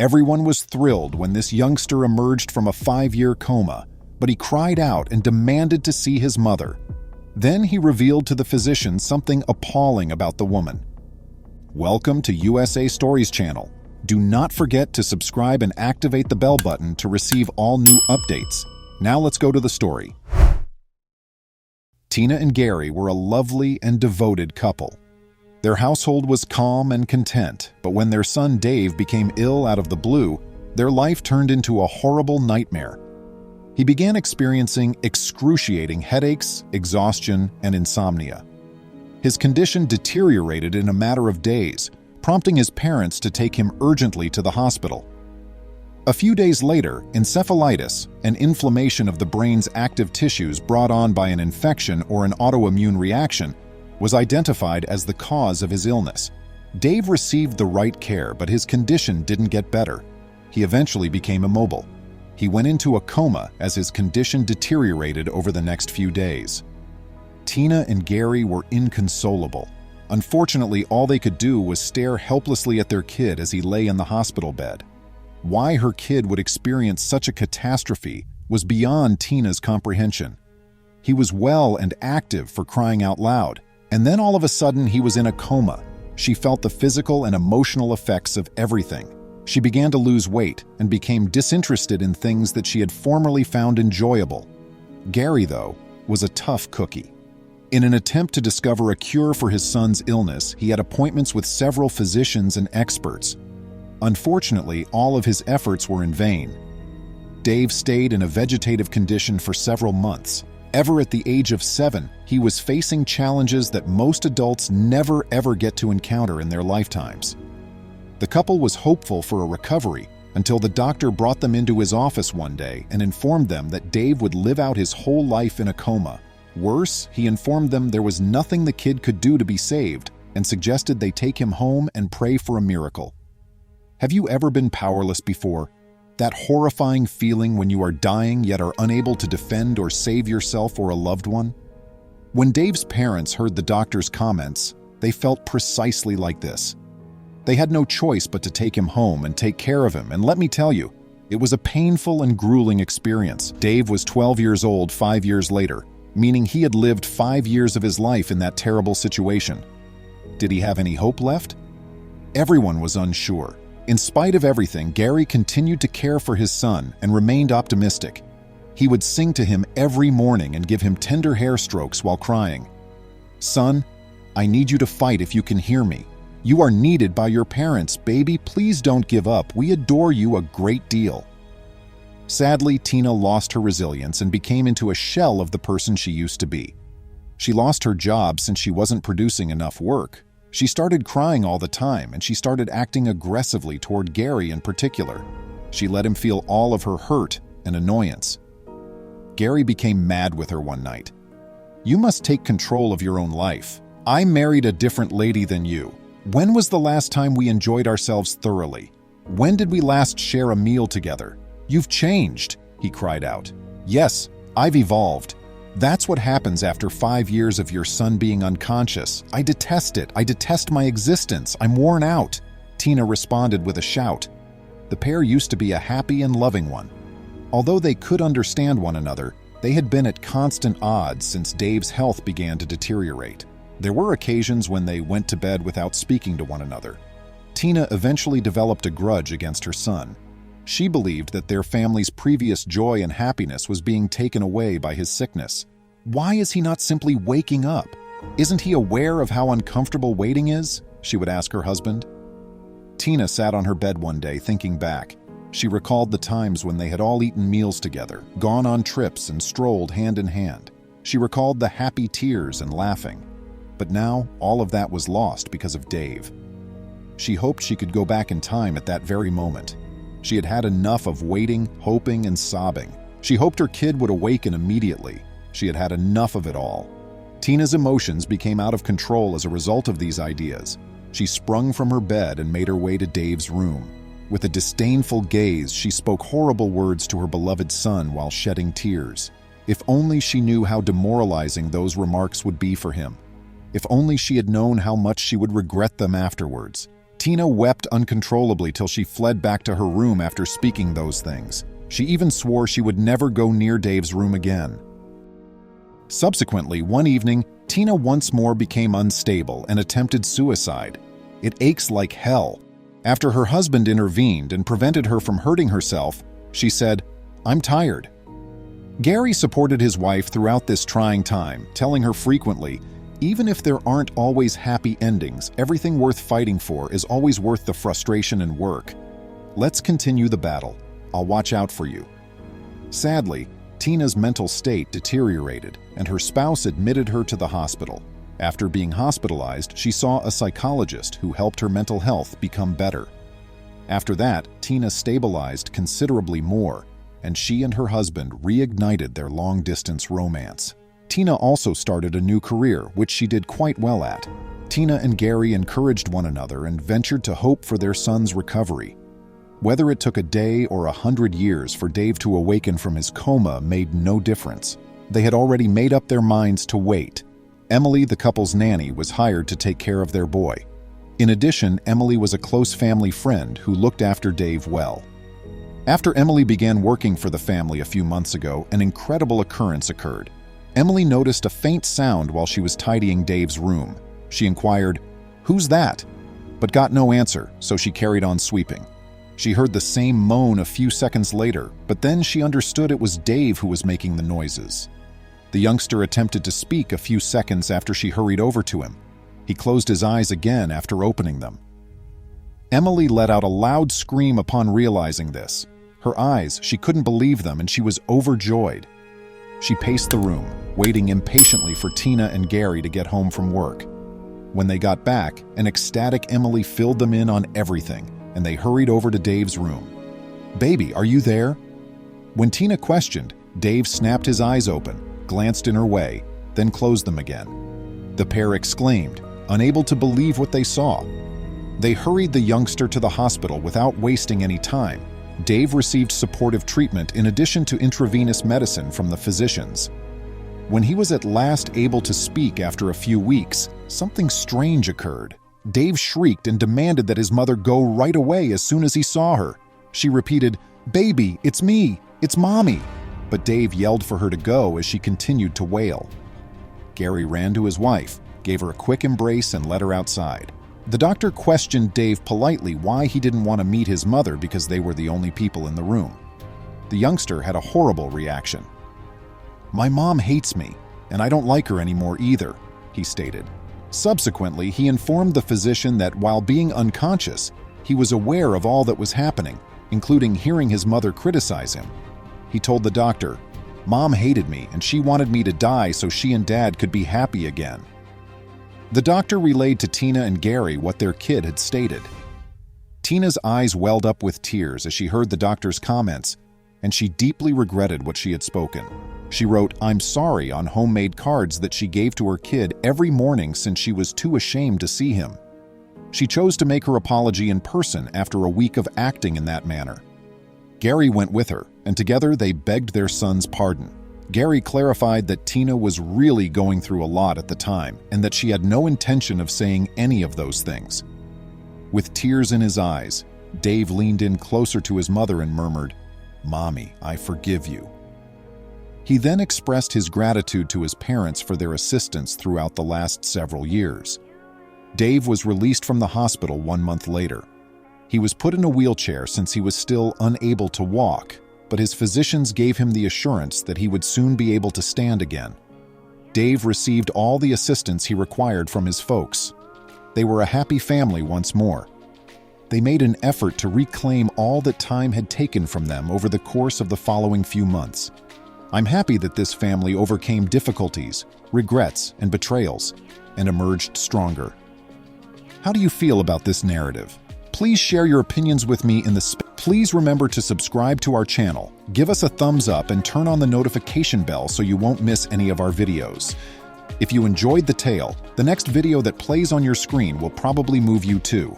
Everyone was thrilled when this youngster emerged from a 5-year coma, but he cried out and demanded to see his mother. Then he revealed to the physician something appalling about the woman. Welcome to USA Stories channel. Do not forget to subscribe and activate the bell button to receive all new updates. Now let's go to the story. Tina and Gary were a lovely and devoted couple. Their household was calm and content, but when their son Dave became ill out of the blue, their life turned into a horrible nightmare. He began experiencing excruciating headaches, exhaustion, and insomnia. His condition deteriorated in a matter of days, prompting his parents to take him urgently to the hospital. A few days later, encephalitis, an inflammation of the brain's active tissues brought on by an infection or an autoimmune reaction, was identified as the cause of his illness. Dave received the right care, but his condition didn't get better. He eventually became immobile. He went into a coma as his condition deteriorated over the next few days. Tina and Gary were inconsolable. Unfortunately, all they could do was stare helplessly at their kid as he lay in the hospital bed. Why her kid would experience such a catastrophe was beyond Tina's comprehension. He was well and active, for crying out loud, and then all of a sudden he was in a coma. She felt the physical and emotional effects of everything. She began to lose weight and became disinterested in things that she had formerly found enjoyable. Gary, though, was a tough cookie. In an attempt to discover a cure for his son's illness, he had appointments with several physicians and experts. Unfortunately, all of his efforts were in vain. Dave stayed in a vegetative condition for several months. Ever at the age of 7, he was facing challenges that most adults never ever get to encounter in their lifetimes. The couple was hopeful for a recovery until the doctor brought them into his office one day and informed them that Dave would live out his whole life in a coma. Worse, he informed them there was nothing the kid could do to be saved and suggested they take him home and pray for a miracle. Have you ever been powerless before? That horrifying feeling when you are dying yet are unable to defend or save yourself or a loved one? When Dave's parents heard the doctor's comments, they felt precisely like this. They had no choice but to take him home and take care of him, and let me tell you, it was a painful and grueling experience. Dave was 12 years old 5 years later, meaning he had lived 5 years of his life in that terrible situation. Did he have any hope left? Everyone was unsure. In spite of everything, Gary continued to care for his son and remained optimistic. He would sing to him every morning and give him tender hair strokes while crying. "Son, I need you to fight if you can hear me. You are needed by your parents, baby. Please don't give up. We adore you a great deal." Sadly, Tina lost her resilience and became into a shell of the person she used to be. She lost her job since she wasn't producing enough work. She started crying all the time, and she started acting aggressively toward Gary in particular. She let him feel all of her hurt and annoyance. Gary became mad with her one night. "You must take control of your own life. I married a different lady than you. When was the last time we enjoyed ourselves thoroughly? When did we last share a meal together? You've changed," he cried out. "Yes, I've evolved. That's what happens after 5 years of your son being unconscious. I detest it. I detest my existence. I'm worn out," Tina responded with a shout. The pair used to be a happy and loving one. Although they could understand one another, they had been at constant odds since Dave's health began to deteriorate. There were occasions when they went to bed without speaking to one another. Tina eventually developed a grudge against her son. She believed that their family's previous joy and happiness was being taken away by his sickness. Why is he not simply waking up? Isn't he aware of how uncomfortable waiting is? She would ask her husband. Tina sat on her bed one day thinking back. She recalled the times when they had all eaten meals together, gone on trips, and strolled hand in hand. She recalled the happy tears and laughing. But now, all of that was lost because of Dave. She hoped she could go back in time at that very moment. She had had enough of waiting, hoping, and sobbing. She hoped her kid would awaken immediately. She had had enough of it all. Tina's emotions became out of control as a result of these ideas. She sprung from her bed and made her way to Dave's room. With a disdainful gaze, she spoke horrible words to her beloved son while shedding tears. If only she knew how demoralizing those remarks would be for him. If only she had known how much she would regret them afterwards. Tina wept uncontrollably till she fled back to her room after speaking those things. She even swore she would never go near Dave's room again. Subsequently, one evening, Tina once more became unstable and attempted suicide. It aches like hell. After her husband intervened and prevented her from hurting herself, she said, "I'm tired." Gary supported his wife throughout this trying time, telling her frequently, "Even if there aren't always happy endings, everything worth fighting for is always worth the frustration and work. Let's continue the battle. I'll watch out for you." Sadly, Tina's mental state deteriorated, and her spouse admitted her to the hospital. After being hospitalized, she saw a psychologist who helped her mental health become better. After that, Tina stabilized considerably more, and she and her husband reignited their long-distance romance. Tina also started a new career, which she did quite well at. Tina and Gary encouraged one another and ventured to hope for their son's recovery. Whether it took a day or 100 years for Dave to awaken from his coma made no difference. They had already made up their minds to wait. Emily, the couple's nanny, was hired to take care of their boy. In addition, Emily was a close family friend who looked after Dave well. After Emily began working for the family a few months ago, an incredible occurrence occurred. Emily noticed a faint sound while she was tidying Dave's room. She inquired, "Who's that?" but got no answer, so she carried on sweeping. She heard the same moan a few seconds later, but then she understood it was Dave who was making the noises. The youngster attempted to speak a few seconds after she hurried over to him. He closed his eyes again after opening them. Emily let out a loud scream upon realizing this. Her eyes, she couldn't believe them, and she was overjoyed. She paced the room, waiting impatiently for Tina and Gary to get home from work. When they got back, an ecstatic Emily filled them in on everything, and they hurried over to Dave's room. "Baby, are you there?" When Tina questioned, Dave snapped his eyes open, glanced in her way, then closed them again. The pair exclaimed, unable to believe what they saw. They hurried the youngster to the hospital without wasting any time. Dave received supportive treatment in addition to intravenous medicine from the physicians. When he was at last able to speak after a few weeks, something strange occurred. Dave shrieked and demanded that his mother go right away as soon as he saw her. She repeated, "Baby, it's me, it's Mommy." But Dave yelled for her to go as she continued to wail. Gary ran to his wife, gave her a quick embrace, and led her outside. The doctor questioned Dave politely why he didn't want to meet his mother because they were the only people in the room. The youngster had a horrible reaction. "My mom hates me, and I don't like her anymore either," he stated. Subsequently, he informed the physician that while being unconscious, he was aware of all that was happening, including hearing his mother criticize him. He told the doctor, "Mom hated me, and she wanted me to die so she and Dad could be happy again." The doctor relayed to Tina and Gary what their kid had stated. Tina's eyes welled up with tears as she heard the doctor's comments, and she deeply regretted what she had spoken. She wrote, "I'm sorry" on homemade cards that she gave to her kid every morning since she was too ashamed to see him. She chose to make her apology in person after a week of acting in that manner. Gary went with her, and together they begged their son's pardon. Gary clarified that Tina was really going through a lot at the time and that she had no intention of saying any of those things. With tears in his eyes, Dave leaned in closer to his mother and murmured, "Mommy, I forgive you." He then expressed his gratitude to his parents for their assistance throughout the last several years. Dave was released from the hospital 1 month later. He was put in a wheelchair since he was still unable to walk, but his physicians gave him the assurance that he would soon be able to stand again. Dave received all the assistance he required from his folks. They were a happy family once more. They made an effort to reclaim all that time had taken from them over the course of the following few months. I'm happy that this family overcame difficulties, regrets, and betrayals, and emerged stronger. How do you feel about this narrative? Please share your opinions with me in the space. Please remember to subscribe to our channel, give us a thumbs up, and turn on the notification bell so you won't miss any of our videos. If you enjoyed the tale, the next video that plays on your screen will probably move you too.